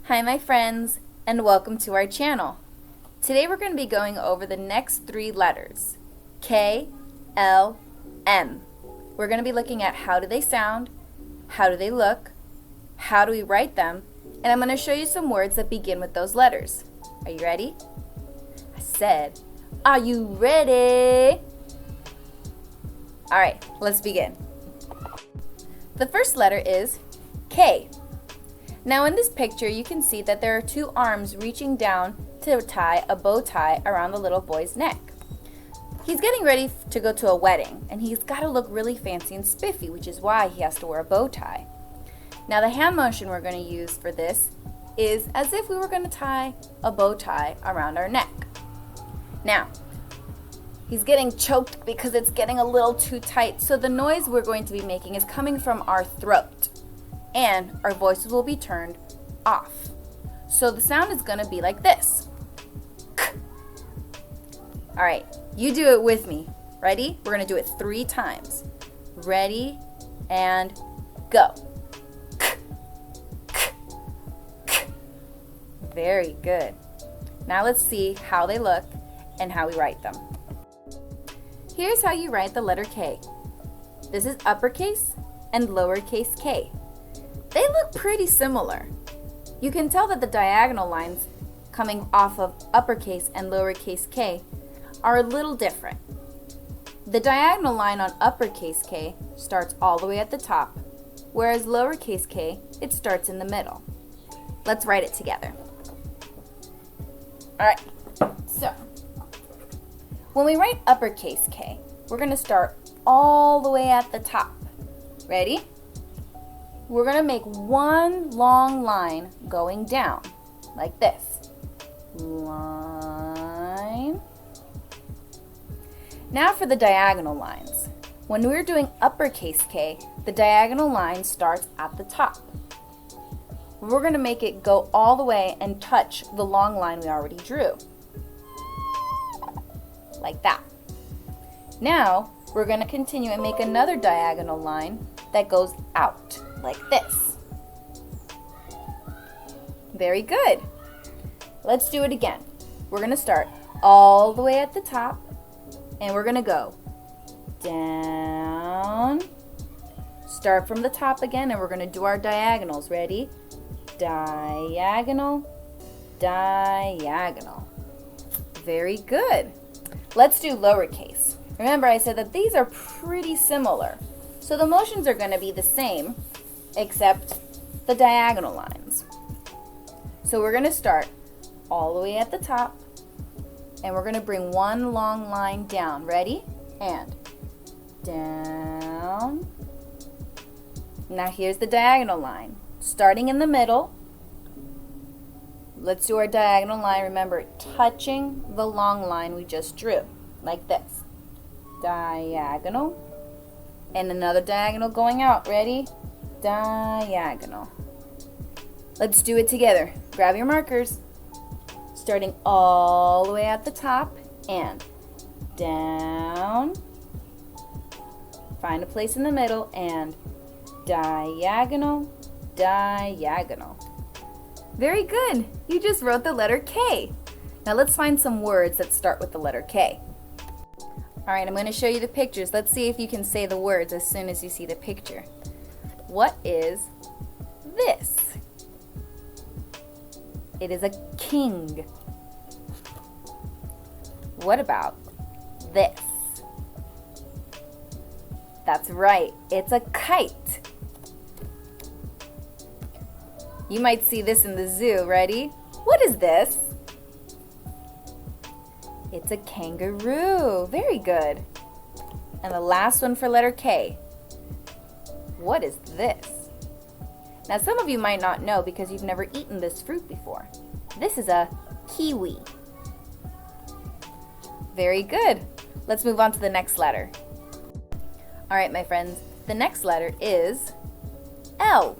Hi my friends, and welcome to our channel. Today we're going to be going over the next three letters, K, L, M. We're going to be looking at how do they sound, how do they look, how do we write them, and I'm going to show you some words that begin with those letters. Are you ready? I said, are you ready? Alright, let's begin. The first letter is K. Now in this picture you can see that there are two arms reaching down to tie a bow tie around the little boy's neck. He's getting ready to go to a wedding and he's got to look really fancy and spiffy, which is why he has to wear a bow tie. Now the hand motion we're going to use for this is as if we were going to tie a bow tie around our neck. Now, he's getting choked because it's getting a little too tight, so the noise we're going to be making is coming from our throat. And our voices will be turned off. So the sound is going to be like this. Alright, you do it with me. Ready? We're going to do it 3 times. Ready, and go. Very good. Now let's see how they look and how we write them. Here's how you write the letter K. This is uppercase and lowercase k. They look pretty similar. You can tell that the diagonal lines coming off of uppercase and lowercase k are a little different. The diagonal line on uppercase k starts all the way at the top, whereas lowercase k, it starts in the middle. Let's write it together. Alright, so when we write uppercase k, we're going to start all the way at the top. Ready? We're going to make one long line going down, like this. Line. Now for the diagonal lines. When we're doing uppercase K, the diagonal line starts at the top. We're going to make it go all the way and touch the long line we already drew. Like that. Now, we're going to continue and make another diagonal line that goes out, like this. Very good. Let's do it again. We're going to start all the way at the top, and we're going to go down. Start from the top again, and we're going to do our diagonals. Ready? Diagonal, diagonal. Very good. Let's do lowercase. Remember, I said that these are pretty similar. So the motions are going to be the same, except the diagonal lines. So we're going to start all the way at the top, and we're going to bring one long line down. Ready? And down. Now here's the diagonal line. Starting in the middle, let's do our diagonal line. Remember, touching the long line we just drew, like this. Diagonal. And another diagonal going out. Ready? Diagonal. Let's do it together. Grab your markers. Starting all the way at the top and down. Find a place in the middle and diagonal, diagonal. Very good. You just wrote the letter K. Now let's find some words that start with the letter K. Alright, I'm going to show you the pictures. Let's see if you can say the words as soon as you see the picture. What is this? It is a king. What about this? That's right, it's a kite. You might see this in the zoo. Ready? What is this? It's a kangaroo. Very good. And the last one for letter K. What is this? Now some of you might not know because you've never eaten this fruit before. This is a kiwi. Very good. Let's move on to the next letter. Alright my friends, the next letter is L.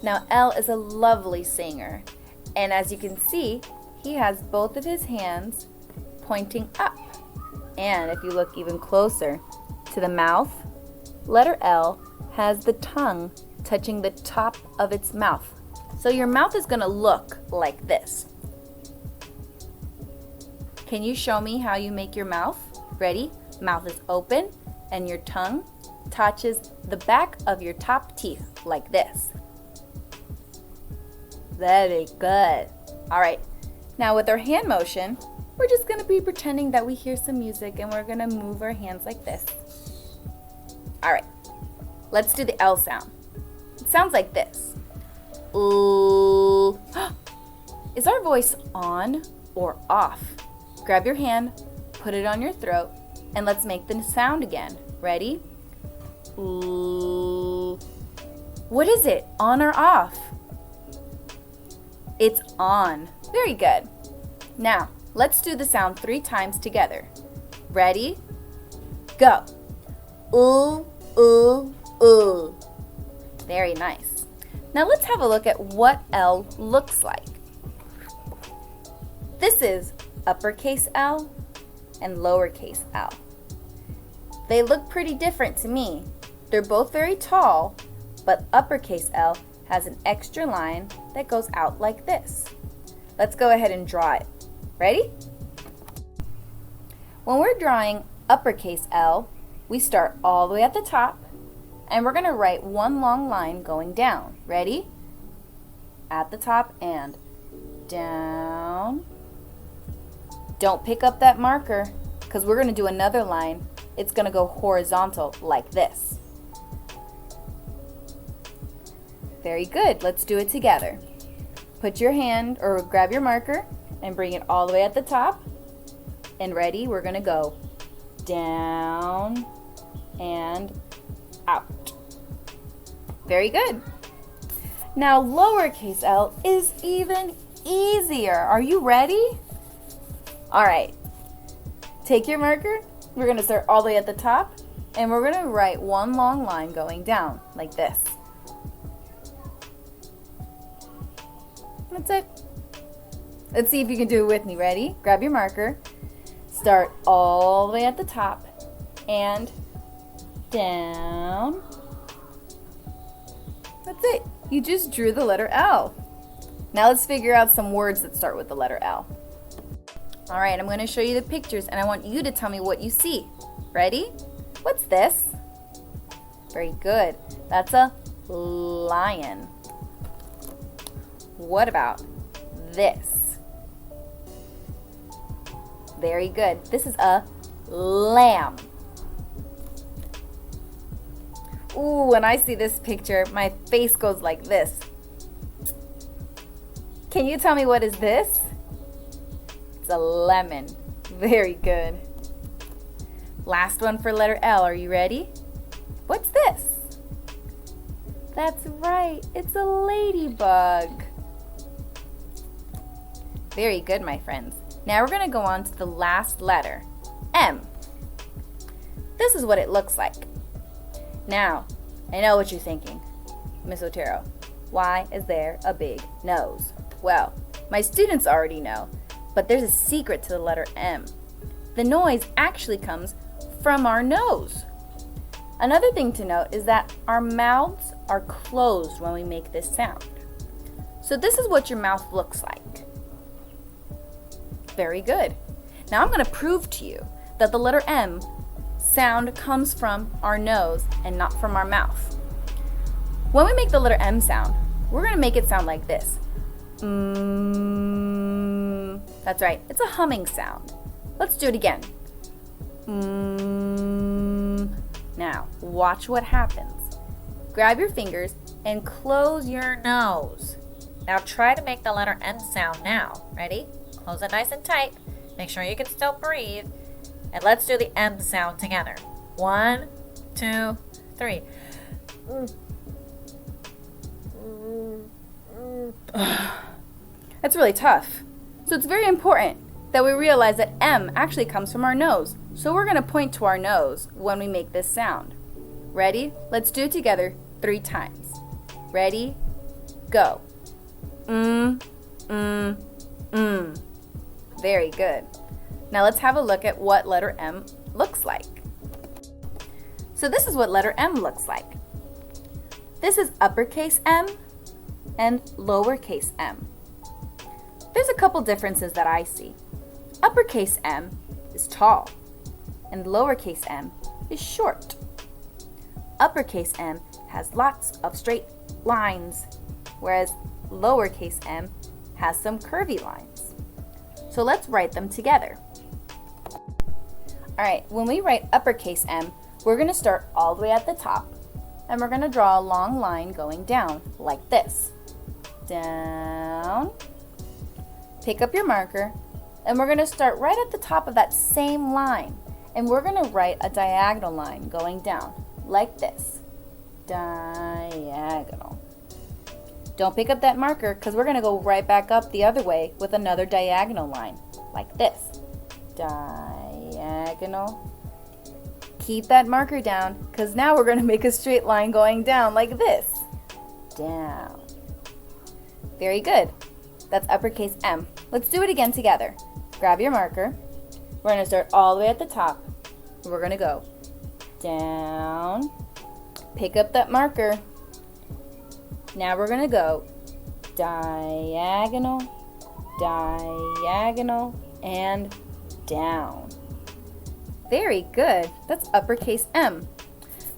Now L is a lovely singer, and as you can see, he has both of his hands pointing up. And if you look even closer to the mouth, letter L has the tongue touching the top of its mouth. So your mouth is going to look like this. Can you show me how you make your mouth? Ready? Mouth is open and your tongue touches the back of your top teeth like this. Very good. All right. Now with our hand motion, we're just going to be pretending that we hear some music and we're going to move our hands like this. All right. Let's do the L sound. It sounds like this. Ooh. Is our voice on or off? Grab your hand, put it on your throat, and let's make the sound again. Ready? Ooh. What is it? On or off? It's on. Very good. Now, let's do the sound 3 times together. Ready? Go. Ooh, ooh, ooh. Very nice. Now let's have a look at what L looks like. This is uppercase L and lowercase L. They look pretty different to me. They're both very tall, but uppercase L has an extra line that goes out like this. Let's go ahead and draw it. Ready? When we're drawing uppercase L, we start all the way at the top, and we're going to write one long line going down. Ready? At the top and down. Don't pick up that marker because we're going to do another line. It's going to go horizontal like this. Very good. Let's do it together. Put your hand or grab your marker and bring it all the way at the top. And ready? We're going to go down and out. Very good. Now lowercase L is even easier. Are you ready? All right. Take your marker. We're going to start all the way at the top and we're going to write one long line going down like this. That's it. Let's see if you can do it with me. Ready? Grab your marker. Start all the way at the top and down. That's it. You just drew the letter L. Now let's figure out some words that start with the letter L. All right, I'm going to show you the pictures and I want you to tell me what you see. Ready? What's this? Very good. That's a lion. What about this? Very good. This is a lamb. Ooh, when I see this picture, my face goes like this. Can you tell me what is this? It's a lemon. Very good. Last one for letter L. Are you ready? What's this? That's right. It's a ladybug. Very good, my friends. Now we're going to go on to the last letter, M. This is what it looks like. Now, I know what you're thinking. Miss Otero, why is there a big nose? Well, my students already know, but there's a secret to the letter M. The noise actually comes from our nose. Another thing to note is that our mouths are closed when we make this sound. So this is what your mouth looks like. Very good. Now I'm going to prove to you that the letter M sound comes from our nose and not from our mouth. When we make the letter M sound, we're going to make it sound like this. That's right. It's a humming sound. Let's do it again. Now, watch what happens. Grab your fingers and close your nose. Now try to make the letter M sound now. Ready? Close it nice and tight. Make sure you can still breathe. And let's do the M sound together. 1, 2, 3. That's really tough. So it's very important that we realize that M actually comes from our nose. So we're going to point to our nose when we make this sound. Ready? Let's do it together 3 times. Ready? Go. Very good. Now let's have a look at what letter M looks like. So this is what letter M looks like. This is uppercase M and lowercase m. There's a couple differences that I see. Uppercase M is tall and lowercase m is short. Uppercase M has lots of straight lines, whereas lowercase m has some curvy lines. So let's write them together. Alright, when we write uppercase M, we're going to start all the way at the top, and we're going to draw a long line going down, like this. Down. Pick up your marker, and we're going to start right at the top of that same line, and we're going to write a diagonal line going down, like this. Diagonal. Don't pick up that marker, because we're going to go right back up the other way with another diagonal line, like this. Diagonal. Keep that marker down, because now we're going to make a straight line going down like this. Down. Very good. That's uppercase M. Let's do it again together. Grab your marker. We're going to start all the way at the top. We're going to go down. Pick up that marker. Now we're going to go diagonal, diagonal, and down. Very good. That's uppercase M.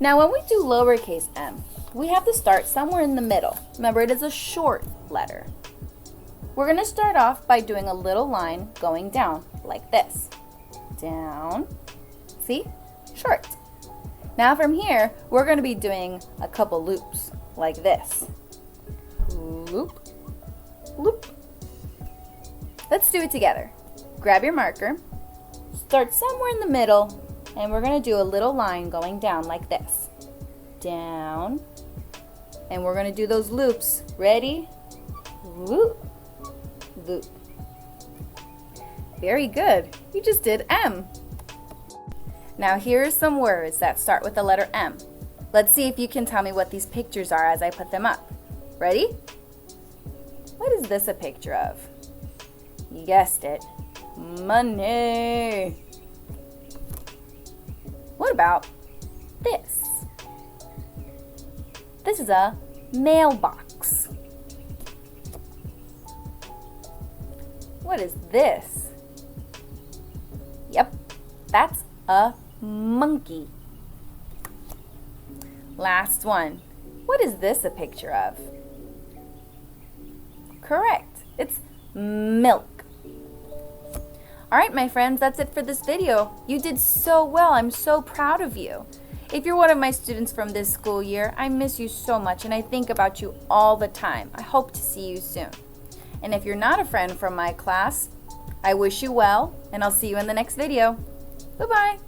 Now when we do lowercase m, we have to start somewhere in the middle. Remember, it is a short letter. We're going to start off by doing a little line going down, like this. Down. See? Short. Now from here, we're going to be doing a couple loops, like this. Loop. Loop. Let's do it together. Grab your marker. Start somewhere in the middle, and we're going to do a little line going down like this. Down. And we're going to do those loops. Ready? Loop. Loop. Very good. You just did M. Now here are some words that start with the letter M. Let's see if you can tell me what these pictures are as I put them up. Ready? What is this a picture of? You guessed it. Money. What about this? This is a mailbox. What is this? Yep, that's a monkey. Last one. What is this a picture of? Correct. It's milk. Alright, my friends, that's it for this video. You did so well. I'm so proud of you. If you're one of my students from this school year, I miss you so much and I think about you all the time. I hope to see you soon. And if you're not a friend from my class, I wish you well, and I'll see you in the next video. Bye-bye.